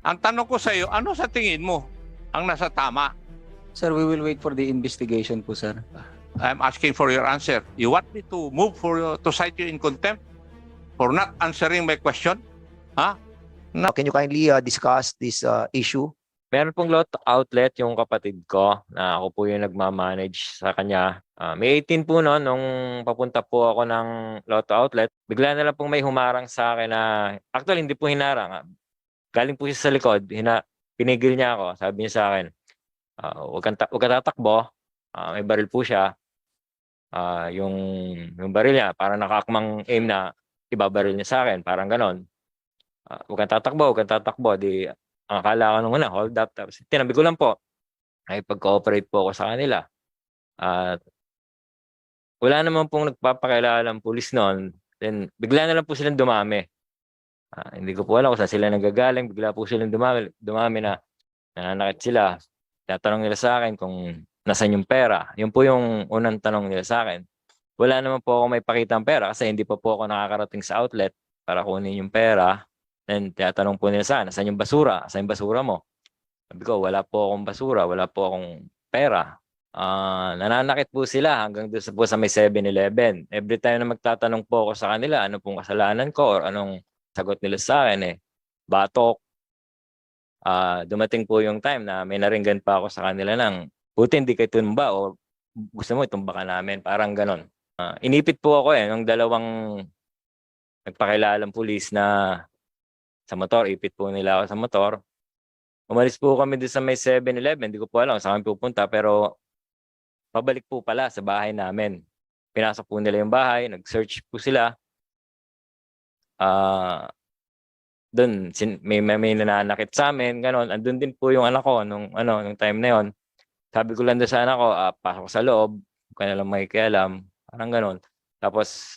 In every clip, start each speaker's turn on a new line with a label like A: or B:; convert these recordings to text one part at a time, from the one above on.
A: Ang tanong ko sa iyo, ano sa tingin mo ang nasa tama?
B: Sir, we will wait for the investigation po, sir.
A: I'm asking for your answer. You want me to move to cite you in contempt for not answering my question?
C: Can you kindly discuss this issue?
D: Meron pong lot outlet yung kapatid ko na ako po yung nagmamanage sa kanya. May 18 po no, nung papunta po ako ng Lotto outlet, bigla na lang pong may humarang sa akin na, actually hindi po hinarang. Galing po siya sa likod, pinigil niya ako. Sabi niya sa akin, huwag ka tatakbo, may baril po siya. Yung baril niya, parang nakaakmang aim na ibabaril niya sa akin, parang ganon. Huwag kang tatakbo. Di, ang akala ko nung una, hold up. Tapos tinabi ko lang po. Ay pag-cooperate po ako sa kanila. At wala naman pong nagpapakailalang pulis noon. Then bigla na lang po silang dumami. Hindi ko po alam kung saan sila nagagaling. Bigla po silang dumami na nananakit sila. Tatanong nila sa akin kung nasaan yung pera. Yun po yung unang tanong nila sa akin. Wala naman po ako may pakitang pera kasi hindi pa po ako nakakarating sa outlet para kunin yung pera. Then tinatanong po nila sa akin, saan yung basura? Saan yung basura mo? Sabi ko, wala po akong basura, wala po akong pera. Nananakit po sila hanggang doon po sa may 7-Eleven. Every time na magtatanong po ako sa kanila, ano pong kasalanan ko or anong sagot nila sa akin batok. Dumating po yung time na may naringgan pa ako sa kanila ng, buti hindi kayo tumba o gusto mo itumba ka namin, parang ganon. Inipit po ako ng dalawang nagpakilalang pulis na sa motor, ipit po nila ako sa motor. Umalis po kami doon sa may 7-Eleven, hindi ko po alam saan kami pupunta, pero pabalik po pala sa bahay namin. Pinasok po nila yung bahay, nag-search po sila. Doon, may nananakit sa amin, gano'n. Andun din po yung anak ko nung time na yon. Sabi ko lang doon sa anak ko, pasok sa loob, huwag ka na lang makikialam, parang gano'n. Tapos,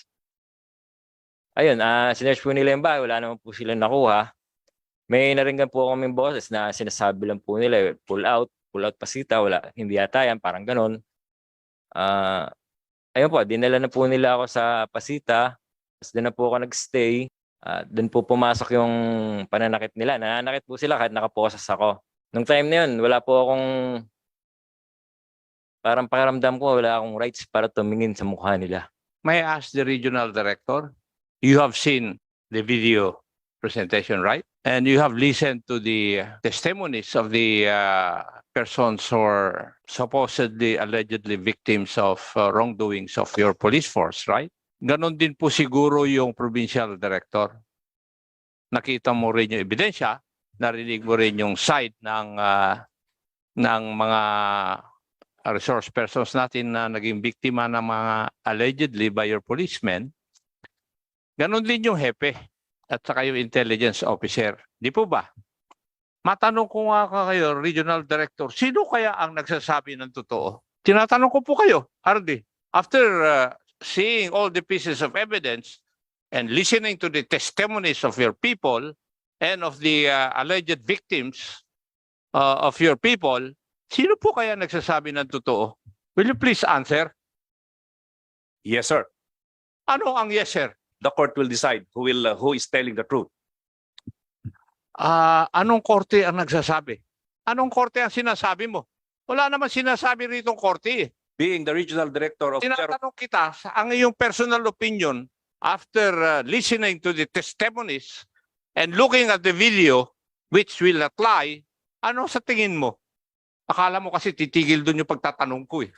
D: ayun, sinearch po nila yung bahay, wala naman po sila nakuha. May naringgan po kaming boses na sinasabi lang po nila, pull out pasita, wala, hindi yata yan, parang ganon. Ayun po, dinala na po nila ako sa Pasita, tapos doon na po ako nagstay. Doon po pumasok yung pananakit nila. Nananakit po sila kahit nakaposas ako. Nung time na yun, wala po akong, parang pakiramdam ko, wala akong rights para tumingin sa mukha nila.
A: May I ask the regional director? You have seen the video presentation, right? And you have listened to the testimonies of the persons who are supposedly, allegedly victims of wrongdoings of your police force, right? Ganon din po siguro yung provincial director. Nakita mo rin yung ebidensya, narinig mo rin yung side ng mga resource persons natin na naging biktima ng mga allegedly by your policemen. Ganon din yung hepe at saka yung intelligence officer. Di po ba? Matanong ko nga kayo, Regional Director, sino kaya ang nagsasabi ng totoo? Tinatanong ko po kayo, Hardy. After seeing all the pieces of evidence and listening to the testimonies of your people and of the alleged victims of your people, sino po kaya nagsasabi ng totoo? Will you please answer?
E: Yes, sir.
A: Ano ang yes, sir?
E: The court will decide who is telling the truth.
A: Anong korte ang nagsasabi? Anong korte ang sinasabi mo? Wala naman sinasabi rito korte.
E: Being the regional director of
A: Tinatanong kita sa ang iyong personal opinion after listening to the testimonies and looking at the video which will apply, ano sa tingin mo? Akala mo kasi titigil doon yung pagtatanong ko eh.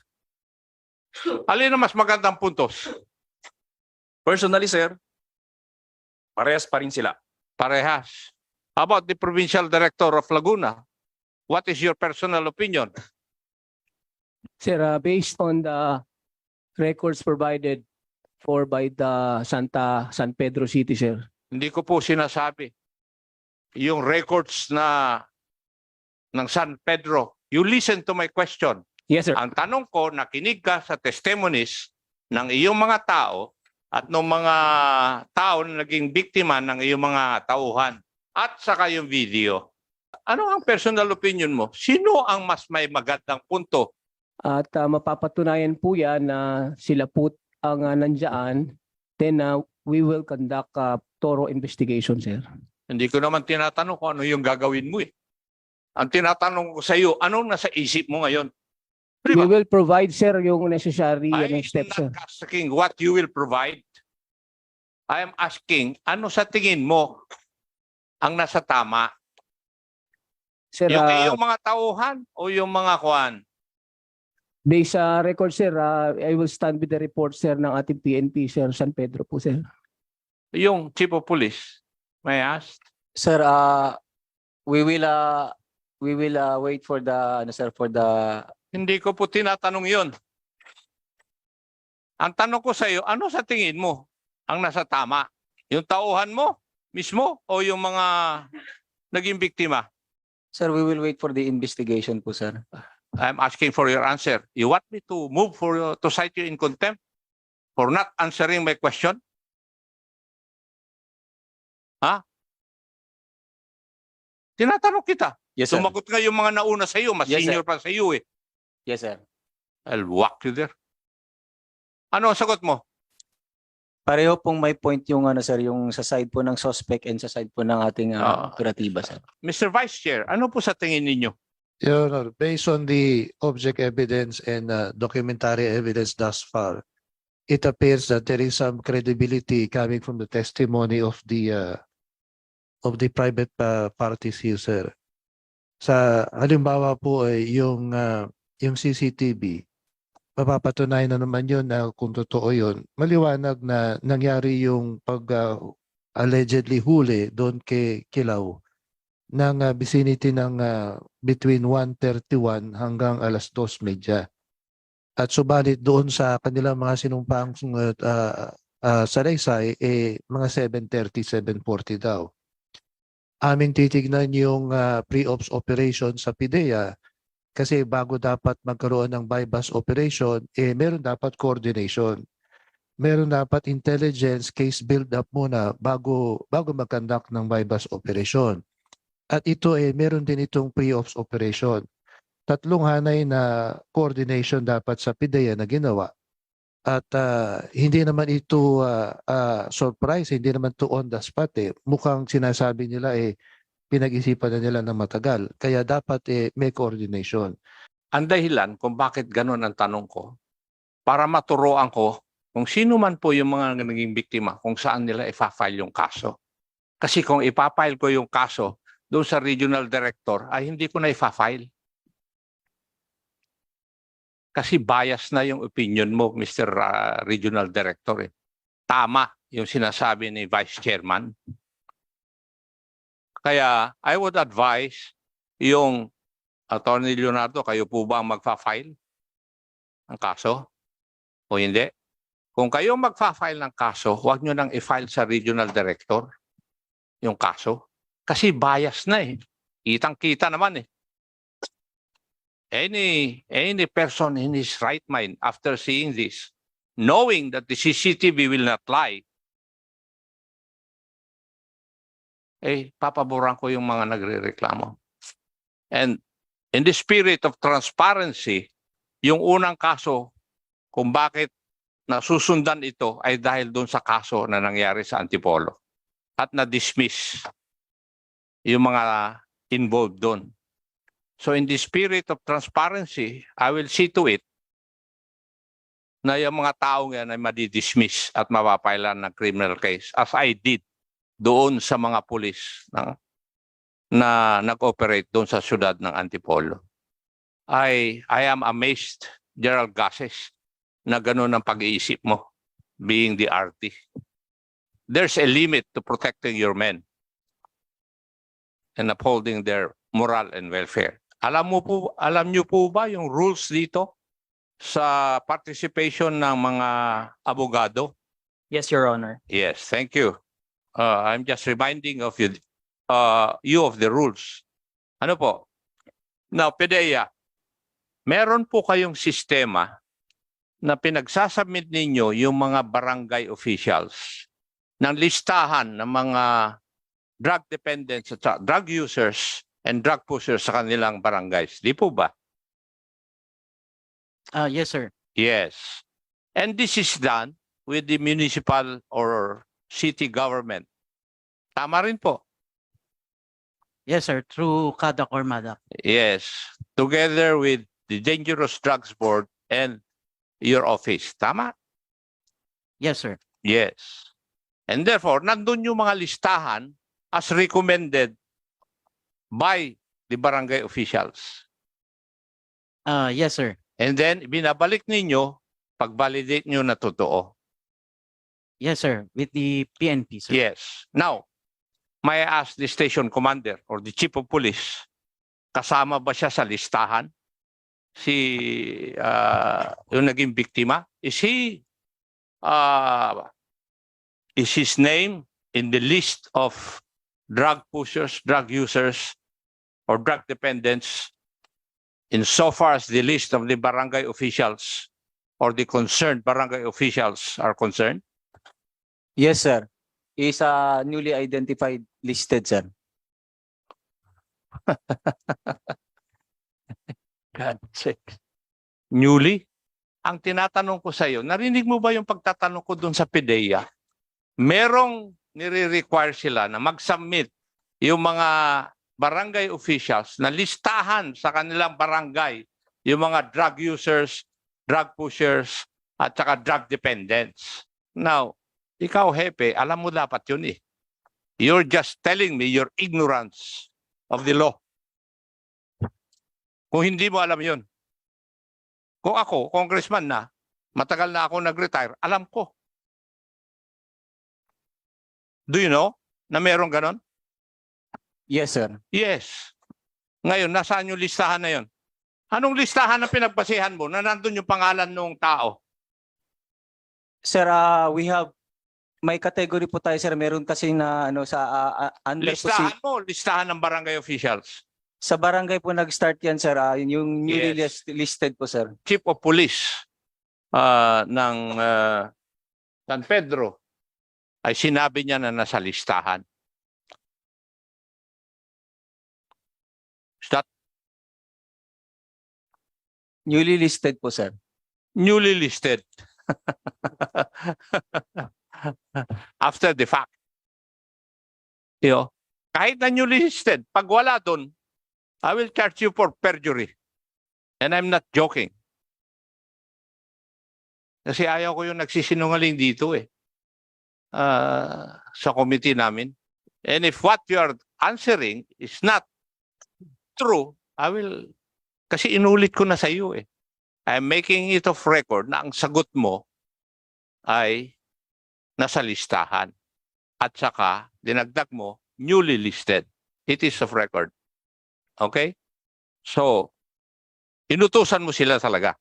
A: Alin ang mas magandang puntos?
E: Personally, sir, parehas pa rin sila.
A: Parehas. How about the provincial director of Laguna? What is your personal opinion?
F: Sir, based on the records provided by the San Pedro City, sir.
A: Hindi ko po sinasabi. Yung records ng San Pedro, you listen to my question.
F: Yes, sir.
A: Ang tanong ko, nakinig ka sa testimonies ng iyong mga tao at ng mga tao na naging biktima ng iyong mga tauhan at saka yung video. Ano ang personal opinion mo? Sino ang mas may magandang punto?
F: At mapapatunayan po yan na sila po ang nandyan. Then we will conduct a thorough investigation, sir.
A: Hindi ko naman tinatanong kung ano yung gagawin mo eh. Ang tinatanong ko sa iyo, anong nasa isip mo ngayon? Di
F: We
A: ba?
F: will provide, sir, yung necessary
A: I am
F: steps, sir.
A: not asking what you will provide. I am asking, ano sa tingin mo ang nasa tama?
F: Sir,
A: Yung iyong mga tauhan o yung mga kwan?
F: based sa record, sir, I will stand with the report, sir, ng ating PNP, sir, San Pedro po, sir.
A: Yung chief of police? May I ask?
B: Sir, we will wait for the, ano, sir, for the,
A: Hindi ko po tinatanong yun. Ang tanong ko sa iyo, ano sa tingin mo ang nasa tama? Yung tauhan mo mismo o yung mga naging biktima?
B: sir, we will wait for the investigation po, sir.
A: I'm asking for your answer. You want me to move to cite you in contempt for not answering my question? Ha? Tinatanong kita.
B: Yes, sir.
A: Sumagot nga yung mga nauna sa iyo, mas
B: Yes, sir.
A: senior pa sa iyo eh.
B: Yes, sir.
A: I'll whack you there. Ano ang sagot mo?
B: Pareho pong may point yung, ano, sir, yung sa side po ng suspect and sa side po ng ating
A: Ah.
B: operatiba, sir.
A: Mr. Vice Chair, ano po sa tingin ninyo?
G: Your Honor, based on the object evidence and documentary evidence thus far, it appears that there is some credibility coming from the testimony of the private parties here, sir. Sa halimbawa po ay yung CCTV, mapapatunayan na naman yun na kung totoo yun. Maliwanag na nangyari yung allegedly huli doon kay Kilaw ng vicinity ng between 1:31 hanggang 2:30. At subalit doon sa kanilang mga sinumpang salaysay, mga 7:30, 7:40 daw. Aming titignan yung pre-ops operation sa PIDEA kasi bago dapat magkaroon ng bypass operation, meron dapat coordination. Meron dapat intelligence case build-up muna bago mag-conduct ng bypass operation. At ito meron din itong pre-ops operation. Tatlong hanay na coordination dapat sa PIDEA na ginawa. At hindi naman ito surprise, hindi naman to on the spot eh. Mukhang sinasabi nila pinag-isipan na nila ng matagal. Kaya dapat may coordination.
A: Ang dahilan kung bakit ganun ang tanong ko, para maturuan ko kung sino man po yung mga naging biktima, kung saan nila ipa-file yung kaso. Kasi kung ipa-file ko yung kaso doon sa regional director, ay hindi ko na ipa-file. Kasi bias na yung opinion mo, Mr. Regional Director. Tama yung sinasabi ni Vice Chairman. Kaya I would advise yung Attorney Leonardo, kayo po ba ang magfa-file ng kaso? O hindi? Kung kayo magfa-file ng kaso, huwag nyo nang i-file sa Regional Director yung kaso. Kasi bias na eh. Kitang-kita naman eh. Any person in his right mind after seeing this, knowing that the CCTV will not lie, papaboran ko yung mga nagrereklamo. And in the spirit of transparency, yung unang kaso kung bakit nasusundan ito ay dahil doon sa kaso na nangyari sa Antipolo at na-dismiss yung mga involved doon. So in the spirit of transparency, I will see to it na yung mga taong yan ay madidismiss at mapapailan ng criminal case as I did doon sa mga pulis na nag-operate doon sa syudad ng Antipolo. I am amazed, Gerald Gases, na gano'n ang pag-iisip mo, being the RT. There's a limit to protecting your men and upholding their moral and welfare. Alam niyo po ba yung rules dito sa participation ng mga abogado?
H: Yes, Your Honor.
A: Yes, thank you. I'm just reminding of you of the rules. Ano po? Now, PIDEA, meron po kayong sistema na pinagsasubmit ninyo yung mga barangay officials ng listahan ng mga drug dependents at drug users and drug pushers sa kanilang barangays. Di po ba?
H: Yes, sir.
A: Yes. And this is done with the municipal or city government. Tama rin po.
H: Yes, sir. Through CADAC or MADAC.
A: Yes, together with the Dangerous Drugs Board and your office. Tama?
H: Yes, sir.
A: Yes. And therefore, nandun yung mga listahan as recommended by the barangay officials.
H: Yes, sir.
A: And then, binabalik ninyo pag-validate nyo na totoo.
H: Yes, sir. With the PNP, sir.
A: Yes. Now, may I ask the station commander or the chief of police, kasama ba siya sa listahan? Yung naging biktima? Is his name in the list of drug pushers, drug users, or drug dependents insofar as the list of the barangay officials or the concerned barangay officials are concerned?
B: Yes, sir. Is newly identified listed, sir.
A: God sake. Newly? Ang tinatanong ko sa iyo, narinig mo ba yung pagtatanong ko doon sa PDEA? Merong nire-require sila na mag-submit yung mga barangay officials na listahan sa kanilang barangay yung mga drug users, drug pushers, at saka drug dependents. Now, ikaw, Hepe, alam mo dapat yun eh. You're just telling me your ignorance of the law. Kung hindi mo alam yun. Kung ako, congressman na, matagal na ako nag-retire, alam ko. Do you know na meron ganon?
B: Yes, sir.
A: Yes. Ngayon, nasaan yung listahan na yun? Anong listahan na pinagbasihan mo na nandun yung pangalan ng tao?
B: Sir, may category po tayo, sir. Meron kasi na under po
A: Listahan mo, listahan ng barangay officials.
B: sa barangay po nag-start yan, sir. Yung newly
A: Yes.
B: listed po, sir.
A: Chief of Police ng San Pedro ay sinabi niya na nasa listahan. Is that
B: Newly listed po, sir.
A: newly listed? After the fact. Kahit na newly listed, pag wala doon, I will charge you for perjury. And I'm not joking. Kasi ayaw ko yung nagsisinungaling dito eh. Sa committee namin. And if what you are answering is not true, I will, kasi inulit ko na sa iyo eh. I'm making it of record na ang sagot mo ay nasa listahan. At saka, dinagdag mo, newly listed. It is of record. Okay? So, inutusan mo sila talaga.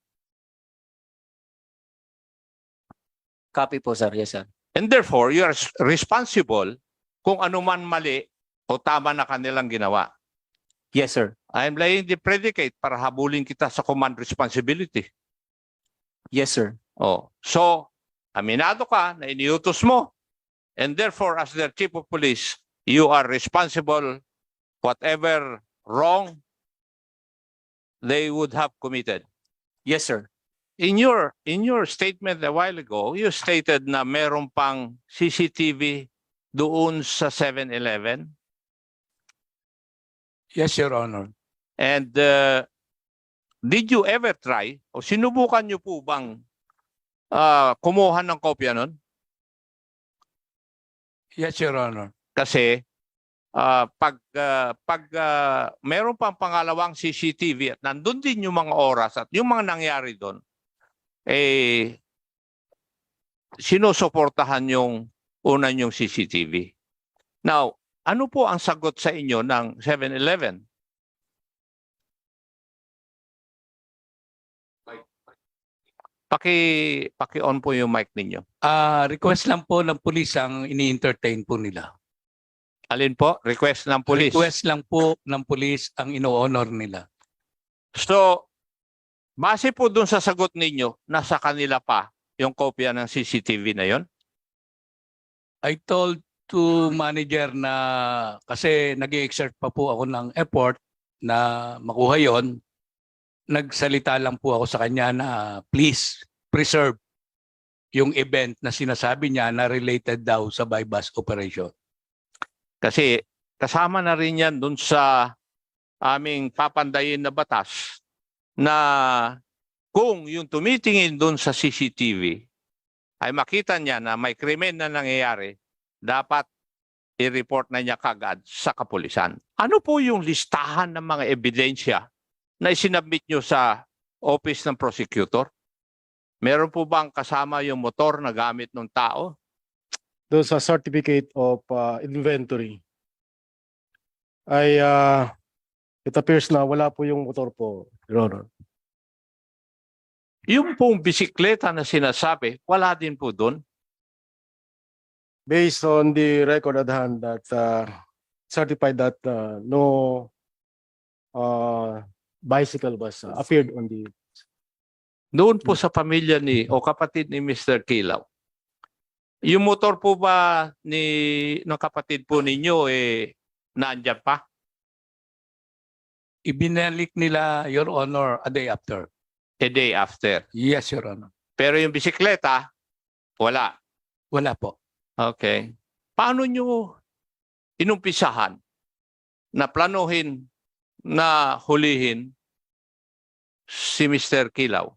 B: Copy po, sir. Yes, sir.
A: And therefore, you are responsible kung ano man mali o tama na kanilang ginawa.
B: Yes, sir.
A: I'm laying the predicate para habulin kita sa command responsibility.
B: Yes, sir.
A: Oh, so, aminado ka na iniutos mo. And therefore, as their chief of police, you are responsible whatever wrong they would have committed.
B: Yes, sir.
A: In your statement a while ago, you stated na meron pang CCTV doon sa 7-Eleven.
I: Yes, Your Honor.
A: And did you ever try o sinubukan niyo po bang kumuha ng kopya nun?
I: Yes, Your Honor.
A: Kasi pag meron pang pangalawang CCTV at nandun din yung mga oras at yung mga nangyari doon, sinusuportahan yung una yung CCTV. Now, ano po ang sagot sa inyo ng 7-Eleven? Paki-on po yung mic ninyo.
I: Request lang po ng pulis ang ini-entertain po nila.
A: Alin po? Request ng police.
I: Request lang po ng pulis ang ino-honor nila.
A: So, base po dun sa sagot ninyo, nasa kanila pa yung kopya ng CCTV na yon?
I: I told to manager na kasi nag-exert pa po ako ng effort na makuha yon. Nagsalita lang po ako sa kanya na please preserve yung event na sinasabi niya na related daw sa buy-bust operation.
A: Kasi kasama na rin yan dun sa aming papandayin na batas na kung yung tumitingin dun sa CCTV ay makita niya na may krimen na nangyayari, dapat i-report na niya kagad sa kapulisan. Ano po yung listahan ng mga ebidensya na isinabmit nyo sa office ng prosecutor? Meron po bang kasama yung motor na gamit ng tao?
J: Doon sa certificate of inventory ay it appears na wala po yung motor po, Your Honor.
A: Yung pong bisikleta na sinasabi, wala din po doon.
J: Based on the record at hand that certified that no bicycle was appeared on the
A: Doon po sa pamilya ni o kapatid ni Mr. Kilaw. Yung motor po ba ng kapatid po ninyo nandiyan pa?
I: Ibinalik nila, Your Honor, a day after.
A: A day after.
I: Yes, Your Honor.
A: Pero yung bisikleta, wala.
I: Wala po.
A: Okay. Paano nyo inumpisahan na planuhin na hulihin si Mr. Kilaw?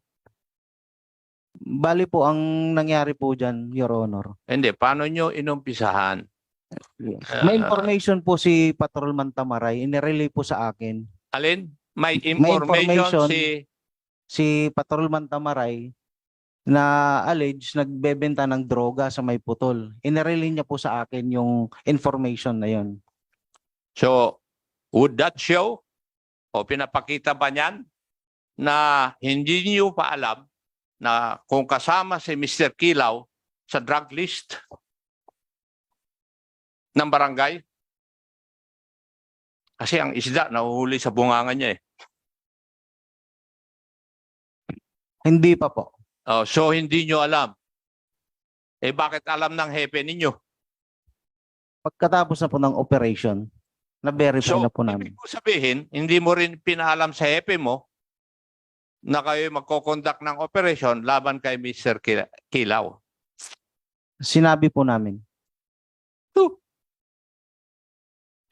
H: Bali po, ang nangyari po dyan, Your Honor.
A: Hindi, paano nyo inumpisahan?
H: May information po si Patrolman Tamaray, inirelay po sa akin.
A: Alin? May
H: information.
A: information
H: Si Patrolman Tamaray na alleged nagbebenta ng droga sa May Putol. Inirelay niya po sa akin yung information na yon.
A: So, would that show o pinapakita ba niyan na hindi niyo pa alam na kung kasama si Mr. Kilaw sa drug list ng barangay? Kasi ang isda nahuhuli sa bunganga niya eh.
H: Hindi pa po.
A: Oh, so hindi niyo alam. Bakit alam ng hepe ninyo?
H: Pagkatapos na po ng operation, na-verify
A: So,
H: na po namin.
A: ibig ko sabihin, hindi mo rin pinaalam sa hepe mo na kayo magkoconduct ng operation laban kay Mr. Kilaw.
H: Sinabi po namin.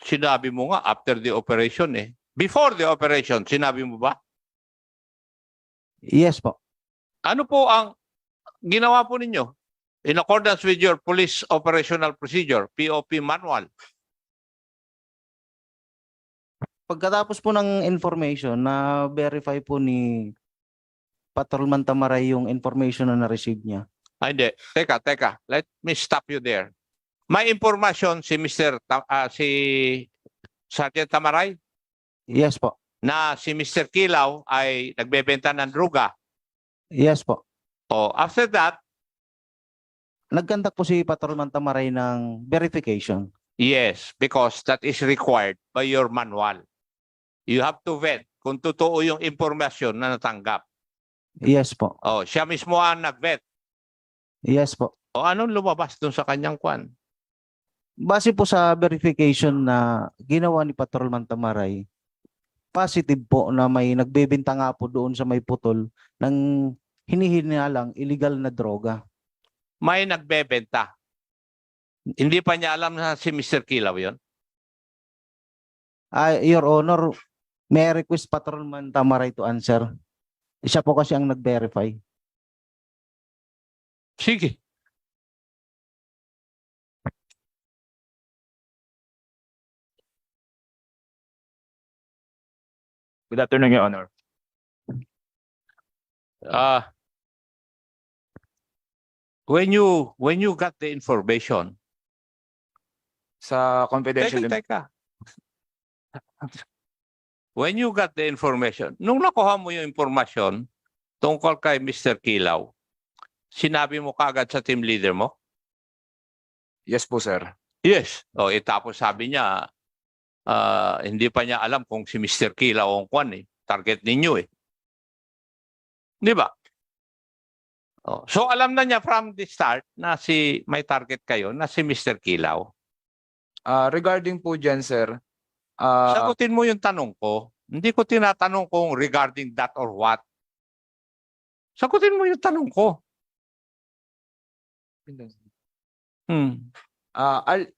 A: Sinabi mo nga after the operation eh. Before the operation, sinabi mo ba?
H: Yes po.
A: Ano po ang ginawa po ninyo? In accordance with your police operational procedure, POP manual.
H: Pagkatapos po ng information, na-verify po ni Patrolman Tamaray yung information na na-receive niya.
A: Hindi. Teka. Let me stop you there. May impormasyon si si Sergeant Tamaray
H: Yes po.
A: na si Mr. Kilaw ay nagbebenta ng droga.
H: Yes po.
A: After that,
H: Nagkandak po si Patrolman Tamaray ng verification.
A: yes, because that is required by your manual. You have to vet kung totoo yung impormasyon na natanggap.
H: Yes po.
A: Siya mismo ang nag-vet.
H: Yes po.
A: Anong lumabas dun sa kanyang kwan?
H: Base po sa verification na ginawa ni Patrolman Tamaray, positive po na may nagbebenta nga po doon sa May Putol ng hinihinalang illegal na droga.
A: May nagbebenta. Hindi pa niya alam na si Mr. Kilaw yun?
H: Your Honor, may I request Patrolman Tamaray to answer. Siya po kasi ang nag-verify.
A: Sige.
K: Good afternoon, Your Honor.
A: When you got the information,
K: Sa confidential
A: teka. When you got the information, nung nakuha mo yung information tungkol kay Mr. Kilaw, sinabi mo kagad sa team leader mo?
K: Yes po, sir.
A: Yes. Tapos sabi niya, hindi pa niya alam kung si Mr. Kilaw ang kwan eh. Target ninyo eh. Di ba? So alam na niya from the start na may target kayo na si Mr. Kilaw.
K: Regarding po dyan, sir,
A: Sagutin mo yung tanong ko. Hindi ko tinatanong kung regarding that or what. Sagutin mo yung tanong ko.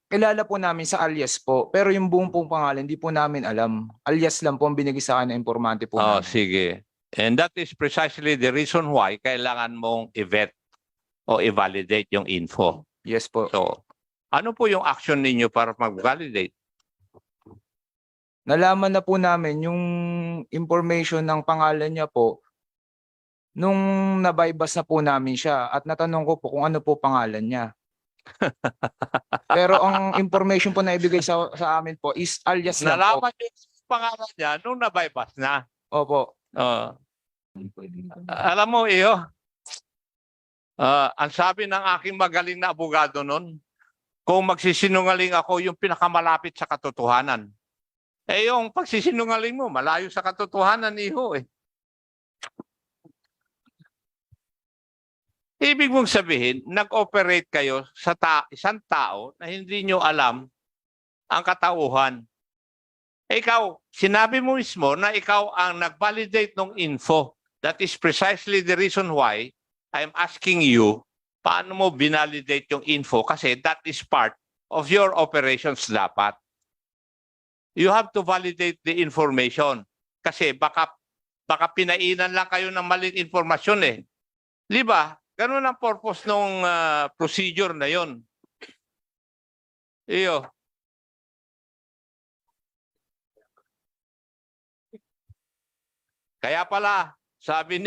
K: Kilala po namin sa alias po, pero yung buong pong pangalan, hindi po namin alam. Alias lang po ang binigay sa akin na informante po
A: Oh,
K: namin.
A: sige. And that is precisely the reason why kailangan mong i-vet o i-validate yung info.
K: Yes po.
A: So, ano po yung action ninyo para mag-validate?
K: Nalaman na po namin yung information ng pangalan niya po nung nabaybas na po namin siya at natanong ko po kung ano po pangalan niya. Pero ang information po na ibigay sa amin po is alias lang po.
A: Nalaman nyo yung pangalan niya nung nabypass na.
K: Opo.
A: Alam mo, ang sabi ng aking magaling na abogado nun, kung magsisinungaling ako, yung pinakamalapit sa katotohanan. Eh yung pagsisinungaling mo, malayo sa katotohanan, iho eh. Ibig mong sabihin, nag-operate kayo sa isang tao na hindi nyo alam ang katauhan. Ikaw, sinabi mo mismo na ikaw ang nag-validate ng info. That is precisely the reason why I'm asking you, paano mo binalidate yung info? Kasi that is part of your operations dapat. You have to validate the information. Kasi baka pinainan lang kayo ng maling informasyon eh. Di ba? Ganun ang purpose ng procedure na yon. Kaya pala, sabi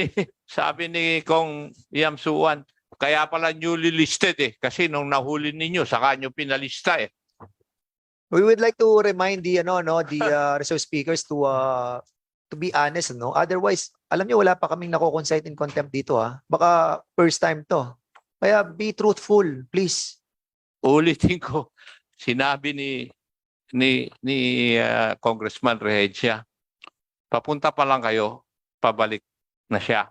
A: ni Kong Yamsuan, kaya pala newly listed eh. Kasi nung nahuli ninyo, saka nyo pinalista eh.
C: We would like to remind the reserve speakers to be honest, no? Otherwise, alam niyo wala pa kaming nako-concite in contempt dito, ha. Baka first time to. Kaya be truthful, please.
A: Ulitin ko, sinabi ni Congressman Rehencia, papunta pa lang kayo, pabalik na siya.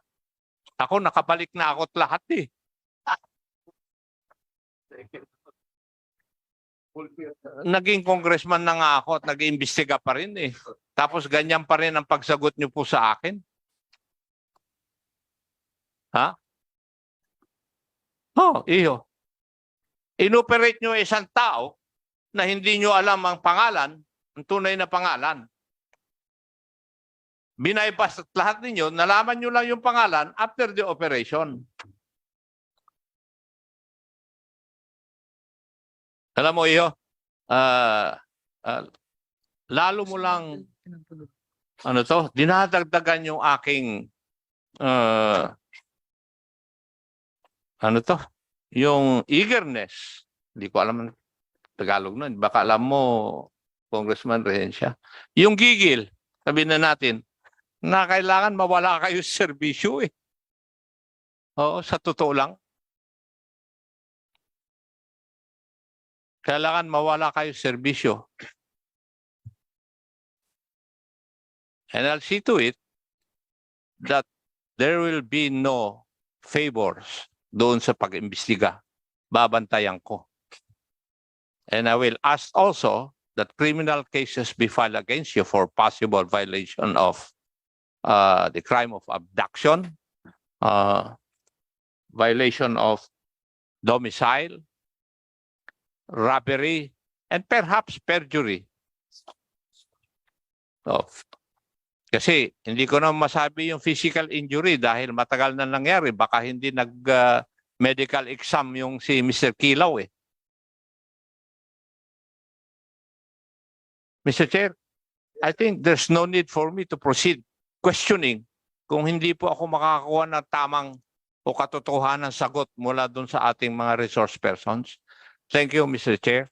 A: Ako nakabalik na ako't lahat eh. Naging congressman na nga ako at nag-iimbestiga pa rin eh. Tapos ganyan pa rin ang pagsagot niyo po sa akin. Ha? Inoperate niyo isang tao na hindi niyo alam ang pangalan, ang tunay na pangalan. Binaypas at lahat ninyo, nalaman niyo lang yung pangalan after the operation. Alam mo, lalo mo lang, dinadagdagan yung aking, yung eagerness. Hindi ko alam ang Tagalog nun. Baka alam mo, Congressman Rehencia. Yung gigil, sabihin na natin, na kailangan mawala kayo sa serbisyo eh. Oo, sa totoo lang. Kailangan mawala kayo sa serbisyo. And I'll see to it that there will be no favors doon sa pag-imbestiga. Babantayan ko. And I will ask also that criminal cases be filed against you for possible violation of the crime of abduction, violation of domicile, robbery, and perhaps perjury. Kasi hindi ko na masabi yung physical injury dahil matagal na nangyari. Baka hindi nag-medical exam yung si Mr. Kilaw eh. Mr. Chair, I think there's no need for me to proceed questioning kung hindi po ako makakakuha ng tamang o katotohanan sagot mula dun sa ating mga resource persons. Thank you, Mr. Chair.